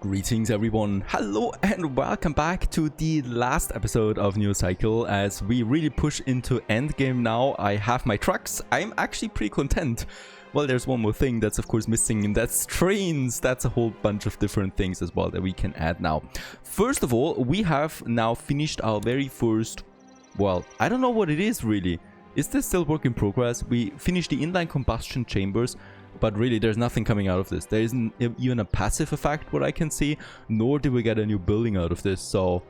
Greetings everyone, hello and welcome back to the last episode of New Cycle as we really push into endgame now. I have my trucks, I'm actually pretty content. Well, there's one more thing that's of course missing, and that's trains. That's a whole bunch of different things as well that we can add now. First of all, we have now finished our very first, well, I don't know what it is really. Is this still work in progress? We finished the inline combustion chambers, but really there's nothing coming out of this. There isn't even a passive effect what I can see, nor did we get a new building out of this. So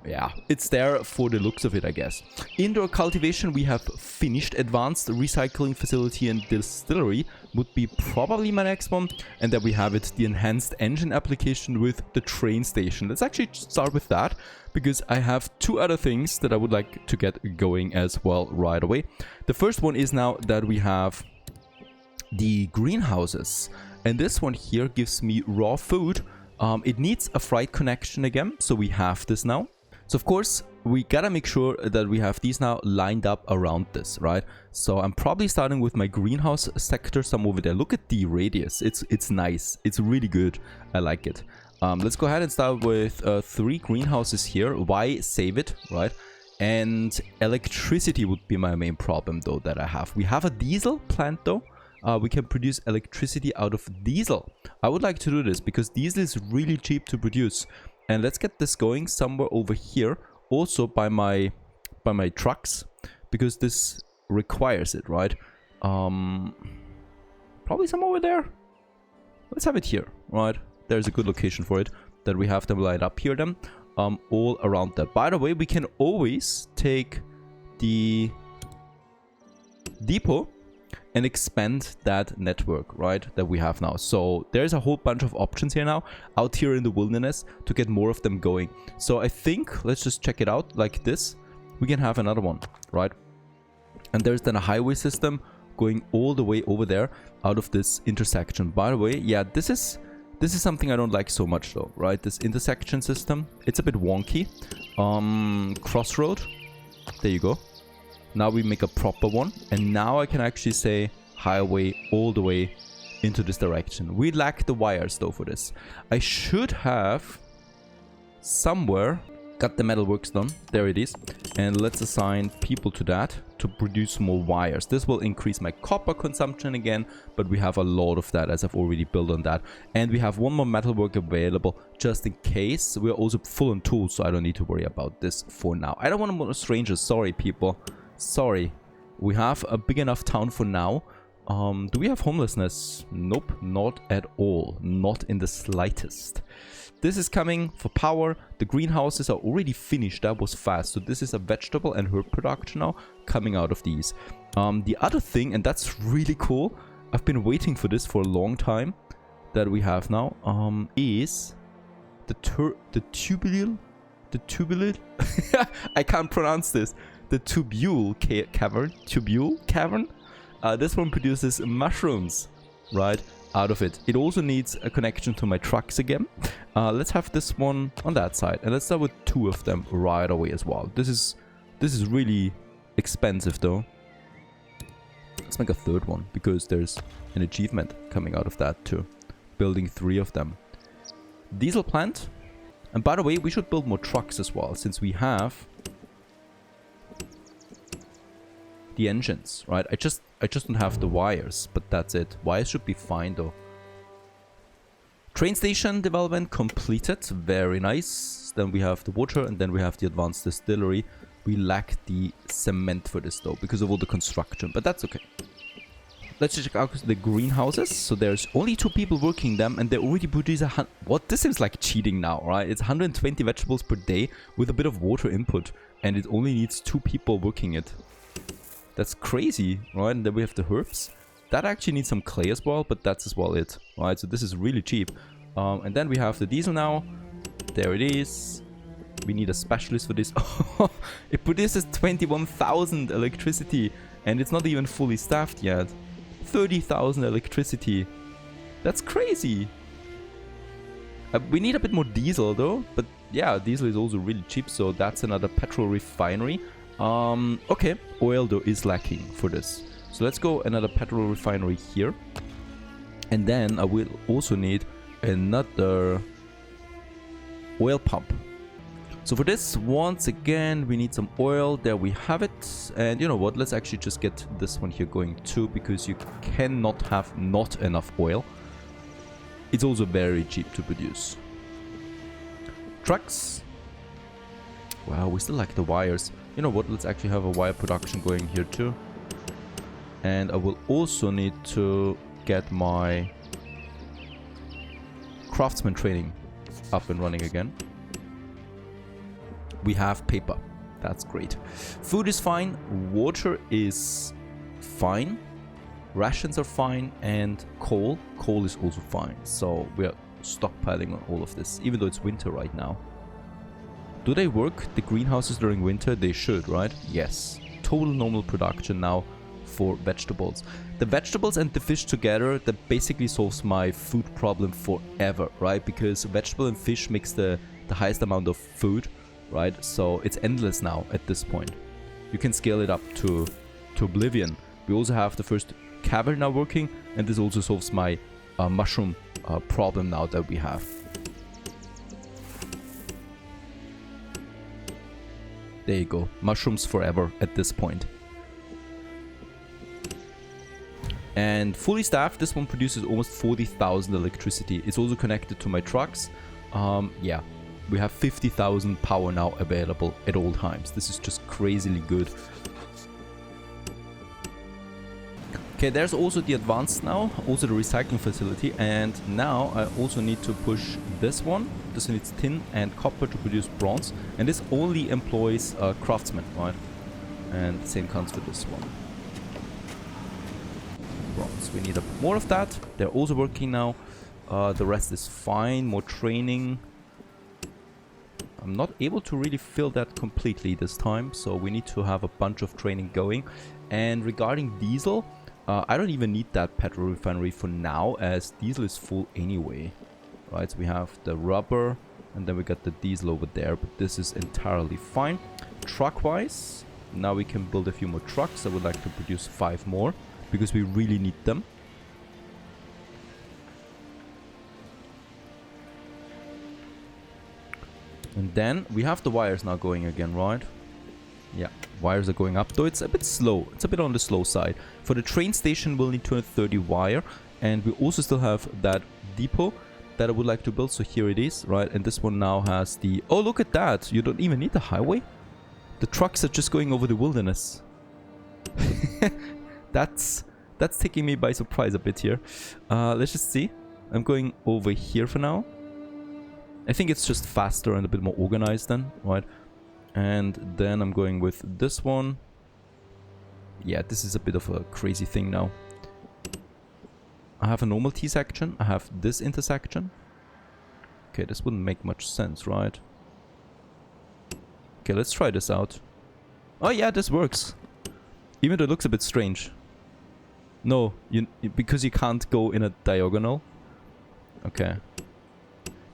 yeah, it's there for the looks of it, I guess. Indoor cultivation, we have finished. Advanced recycling facility and distillery would be probably my next one. And then we have it, the enhanced engine application with the train station. Let's actually start with that, because I have two other things that I would like to get going as well right away. The first one is now that we have the greenhouses, and this one here gives me raw food. It needs a freight connection again, so we have this now. So of course we gotta make sure that we have these now lined up around this, right? So I'm probably starting with my greenhouse sector, some over there. Look at the radius, it's nice, it's really good, I like it. Let's go ahead and start with 3 greenhouses here. Why save it, right? And electricity would be my main problem though that I have. We have a diesel plant though. We can produce electricity out of diesel. I would like to do this because diesel is really cheap to produce. And let's get this going somewhere over here, also by my trucks, because this requires it, right? Probably somewhere over there. Let's have it here, right? There's a good location for it, that we have them lined up here then, all around that. By the way, we can always take the depot and expand that network, right, that we have now. So there's a whole bunch of options here now out here in the wilderness to get more of them going. So I think let's just check it out like this. We can have another one, right? And there's then a highway system going all the way over there out of this intersection. By the way, yeah, this is something I don't like so much though, right? This intersection system, it's a bit wonky. Crossroad, there you go. Now we make a proper one, and now I can actually say highway all the way into this direction. We lack the wires though for this. I should have somewhere got the metalworks done. There it is. And let's assign people to that to produce more wires. This will increase my copper consumption again, but we have a lot of that as I've already built on that. And we have one more metalwork available just in case. We're also full on tools, so I don't need to worry about this for now. I don't want more strangers. Sorry, people. Sorry, we have a big enough town for now. Do we have homelessness? Nope, not at all, not in the slightest. This is coming for power. The greenhouses are already finished. That was fast. So this is a vegetable and herb production now coming out of these. The other thing, and that's really cool, I've been waiting for this for a long time, that we have now, is the tubule. I can't pronounce this. The tubule cavern. This one produces mushrooms, right, out of it. It also needs a connection to my trucks again. Let's have this one on that side, and let's start with 2 of them right away as well. This is really expensive though. Let's make a 3rd one, because there's an achievement coming out of that too. Building 3 of them. Diesel plant. And by the way, we should build more trucks as well, since we have the engines, right? I just don't have the wires, but that's it. Wires should be fine though. Train station development completed, very nice. Then we have the water, and then we have the advanced distillery. We lack the cement for this though, because of all the construction, but that's okay. Let's check out the greenhouses. So there's only 2 people working them, and they already produce what? This seems like cheating now, right? It's 120 vegetables per day with a bit of water input, and it only needs 2 people working it. That's crazy, right? And then we have the herbs. That actually needs some clay as well, but that's as well it, right? So this is really cheap. And then we have the diesel now. There it is. We need a specialist for this. It produces 21,000 electricity, and it's not even fully staffed yet. 30,000 electricity. That's crazy. We need a bit more diesel though, but yeah, diesel is also really cheap, so that's another petrol refinery. Okay, oil though is lacking for this. So let's go another petrol refinery here. And then I will also need another oil pump. So for this, once again, we need some oil. There we have it. And you know what? Let's actually just get this one here going too, because you cannot have not enough oil. It's also very cheap to produce. Trucks. Wow, we still like the wires. You know what? Let's actually have a wire production going here too. And I will also need to get my craftsman training up and running again. We have paper. That's great. Food is fine. Water is fine. Rations are fine. And coal. Coal is also fine. So we're stockpiling on all of this, even though it's winter right now. Do they work, the greenhouses, during winter? They should, right? Yes. Total normal production now for vegetables. The vegetables and the fish together, that basically solves my food problem forever, right? Because vegetable and fish makes the highest amount of food, right? So it's endless now at this point. You can scale it up to oblivion. We also have the first cavern now working, and this also solves my mushroom problem now that we have. There you go. Mushrooms forever at this point. And fully staffed, this one produces almost 40,000 electricity. It's also connected to my trucks. Yeah, we have 50,000 power now available at all times. This is just crazily good. Okay, there's also the advanced now, also the recycling facility. And now I also need to push this one. This needs tin and copper to produce bronze. And this only employs craftsmen, right? And the same counts for this one. Bronze. We need more of that. They're also working now. The rest is fine. More training. I'm not able to really fill that completely this time. So we need to have a bunch of training going. And regarding diesel, I don't even need that petrol refinery for now, as diesel is full anyway. Right, so we have the rubber, and then we got the diesel over there, but this is entirely fine. Truck-wise, now we can build a few more trucks. I would like to produce 5 more, because we really need them. And then we have the wires now going again, right? Yeah, wires are going up, though it's a bit slow. It's a bit on the slow side. For the train station, we'll need 230 wire, and we also still have that depot that I would like to build. So here it is, right? And this one now has the... Oh, look at that! You don't even need the highway. The trucks are just going over the wilderness. That's taking me by surprise a bit here. Let's just see. I'm going over here for now. I think it's just faster and a bit more organized then, right? And then I'm going with this one. Yeah, this is a bit of a crazy thing now. I have a normal T section. I have this intersection. Okay, this wouldn't make much sense, right? Okay, let's try this out. Oh yeah, this works. Even though it looks a bit strange. No, because you can't go in a diagonal. Okay.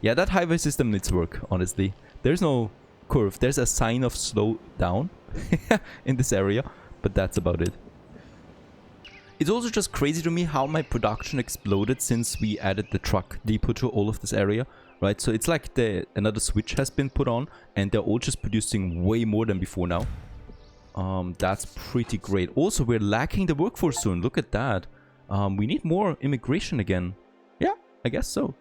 Yeah, that highway system needs work, honestly. There's no curve. There's a sign of slow down in this area, but that's about it. It's also just crazy to me how my production exploded since we added the truck depot to all of this area, right? So it's like another switch has been put on, and they're all just producing way more than before now. That's pretty great. Also, we're lacking the workforce soon. Look at that. We need more immigration again. Yeah, I guess so.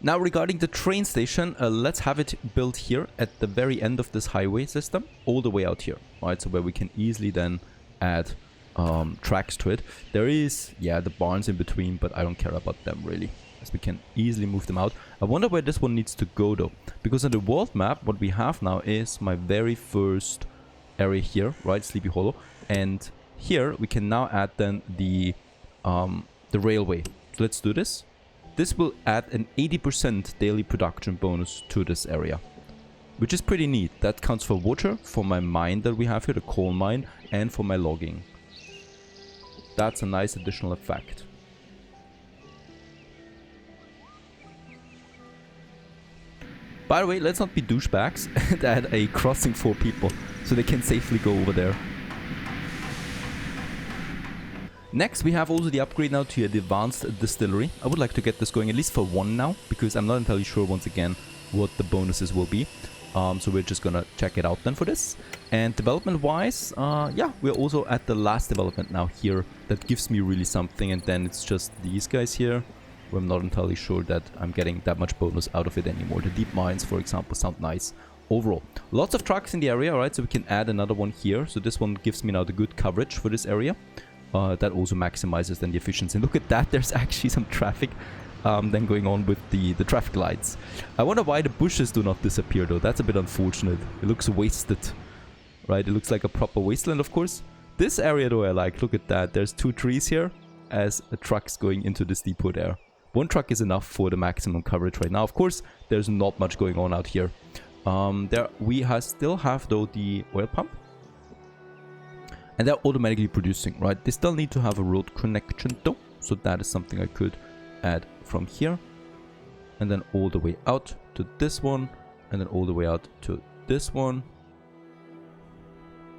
Now, regarding the train station, let's have it built here at the very end of this highway system, all the way out here, right? So where we can easily then add tracks to it. There is, yeah, the barns in between, but I don't care about them really, as we can easily move them out. I wonder where this one needs to go though, because on the world map, what we have now is my very first area here, right? Sleepy Hollow, and here we can now add then the railway. So let's do this. This will add an 80% daily production bonus to this area, which is pretty neat. That counts for water, for my mine that we have here, the coal mine, and for my logging. That's a nice additional effect. By the way, let's not be douchebags and add a crossing for people so they can safely go over there. Next, we have also the upgrade now to the advanced distillery. I would like to get this going at least for 1 now, because I'm not entirely sure once again what the bonuses will be. So we're just gonna check it out then for this. And development wise, yeah, we're also at the last development now here. That gives me really something. And then it's just these guys here, where I'm not entirely sure that I'm getting that much bonus out of it anymore. The deep mines, for example, sound nice overall. Lots of trucks in the area, right? So we can add another one here. So this one gives me now the good coverage for this area. That also maximizes then the efficiency. And look at that, there's actually some traffic then going on with the traffic lights. I wonder why the bushes do not disappear though. That's a bit unfortunate. It looks wasted, right? It looks like a proper wasteland, of course. This area though I like. Look at that. There's 2 trees here as trucks going into this depot there. 1 truck is enough for the maximum coverage right now. Of course, there's not much going on out here. We still have though the oil pump. And they're automatically producing, right? They still need to have a road connection though. So that is something I could add from here. And then all the way out to this one. And then all the way out to this one.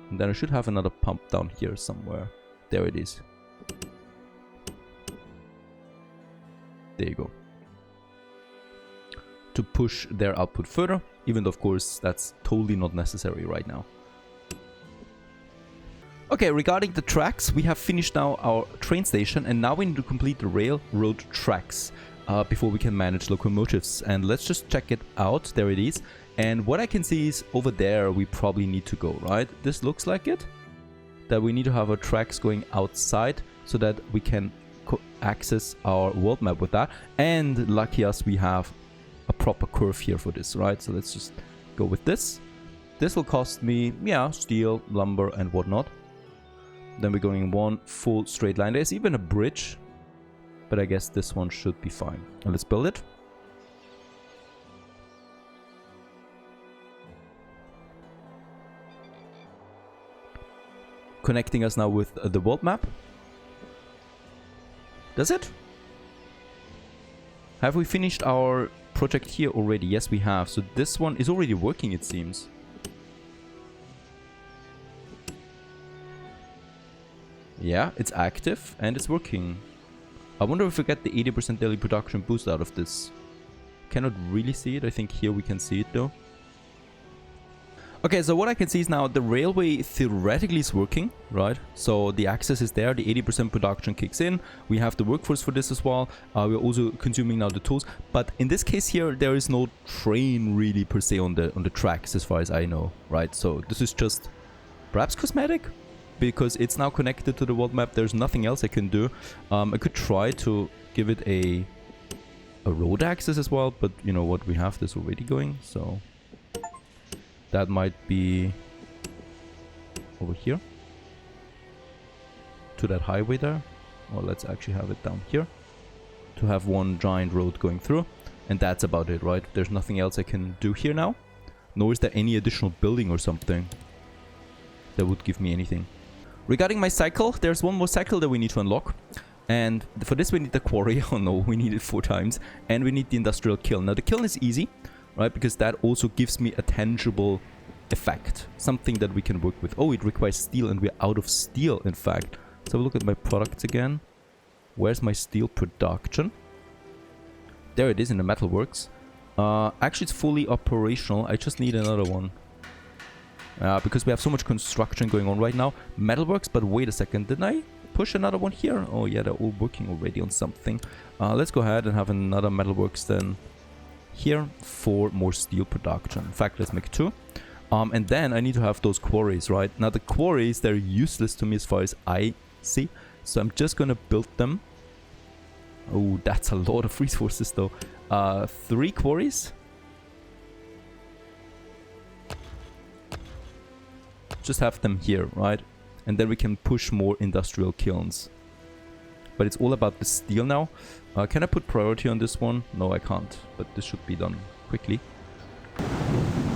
And then I should have another pump down here somewhere. There it is. There you go. To push their output further. Even though, of course, that's totally not necessary right now. Okay, regarding the tracks, we have finished now our train station. And now we need to complete the railroad tracks before we can manage locomotives. And let's just check it out. There it is. And what I can see is over there we probably need to go, right? This looks like it. That we need to have our tracks going outside so that we can access our world map with that. And lucky us, we have a proper curve here for this, right? So let's just go with this. This will cost me, yeah, steel, lumber and whatnot. Then we're going in one full straight line. There's even a bridge, but I guess this one should be fine. And let's build it. Connecting us now with the world map. Does it? Have we finished our project here already? Yes, we have. So this one is already working, it seems. Yeah, it's active and it's working. I wonder if we get the 80% daily production boost out of this. Cannot really see it. I think here we can see it though. Okay, so what I can see is now the railway theoretically is working, right? So the access is there, the 80% production kicks in. We have the workforce for this as well. We're also consuming now the tools. But in this case here, there is no train really per se on the tracks as far as I know, right? So this is just perhaps cosmetic because it's now connected to the world map. There's nothing else I can do. I could try to give it a road access as well, but you know what? We have this already going, so... That might be over here to that highway there. Or let's actually have it down here to have one giant road going through. And that's about it, right? There's nothing else I can do here now. Nor is there any additional building or something that would give me anything. Regarding my cycle, there's one more cycle that we need to unlock. And for this we need the quarry. Oh no, we need it 4 times. And we need the industrial kiln. Now the kiln is easy. Right, because that also gives me a tangible effect. Something that we can work with. Oh, it requires steel and we're out of steel, in fact. So look at my products again. Where's my steel production? There it is in the metalworks. Actually, it's fully operational. I just need another one. Because we have so much construction going on right now. Metalworks, but wait a second. Didn't I push another one here? Oh yeah, they're all working already on something. Let's go ahead and have another metalworks then. Here for more steel production. In fact, let's make 2. And then I need to have those quarries, right? Now the quarries, they're useless to me as far as I see. So I'm just gonna build them. Oh, that's a lot of resources though. 3 quarries. Just have them here, right? And then we can push more industrial kilns. But it's all about the steel now. Can I put priority on this one? No, I can't. But this should be done quickly.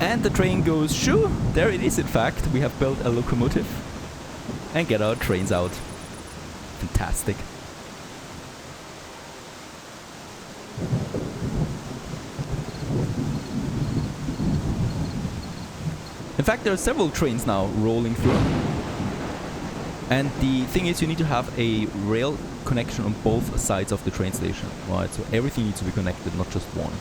And the train goes shoo! There it is, in fact. We have built a locomotive. And get our trains out. Fantastic. In fact, there are several trains now rolling through. And the thing is, you need to have a rail connection on both sides of the train station, right? So everything needs to be connected, not just one.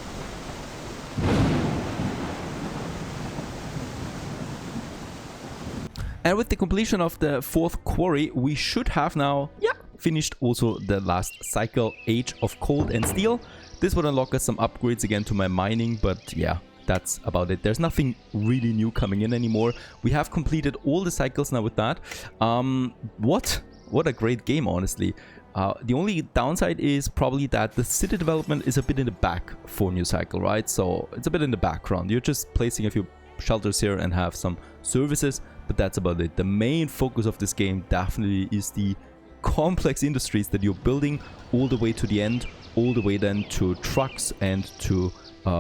And with the completion of the 4th quarry, we should have now, finished also the last cycle, Age of Cold and Steel. This would unlock us some upgrades again to my mining, but yeah, that's about it. There's nothing really new coming in anymore. We have completed all the cycles now with that. What a great game, honestly. The only downside is probably that the city development is a bit in the back for New Cycle, right? So it's a bit in the background. You're just placing a few shelters here and have some services, but that's about it. The main focus of this game definitely is the complex industries that you're building all the way to the end, all the way then to trucks and to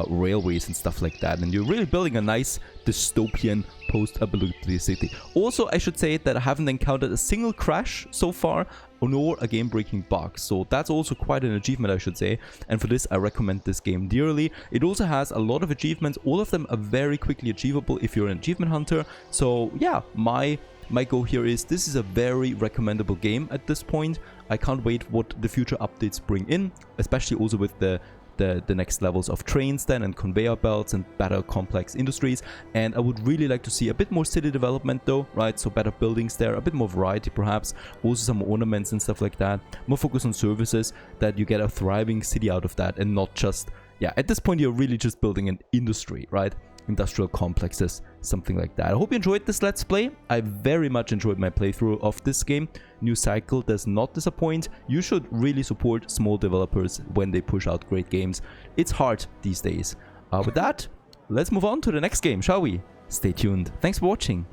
railways and stuff like that. And you're really building a nice dystopian post-apocalyptic city. Also, I should say that I haven't encountered a single crash so far, nor a game-breaking bug. So that's also quite an achievement, I should say. And for this, I recommend this game dearly. It also has a lot of achievements. All of them are very quickly achievable if you're an achievement hunter. So yeah, my goal here is this is a very recommendable game at this point. I can't wait what the future updates bring in, especially also with the next levels of trains then and conveyor belts and better complex industries. And I would really like to see a bit more city development though, right? So better buildings there, a bit more variety perhaps, also some ornaments and stuff like that, more focus on services, that you get a thriving city out of that and not just, at this point you're really just building an industry, right? Industrial complexes, something like that. I hope you enjoyed this Let's Play. I very much enjoyed my playthrough of this game. New Cycle does not disappoint. You should really support small developers when they push out great games. It's hard these days. With that, let's move on to the next game, shall we? Stay tuned. Thanks for watching.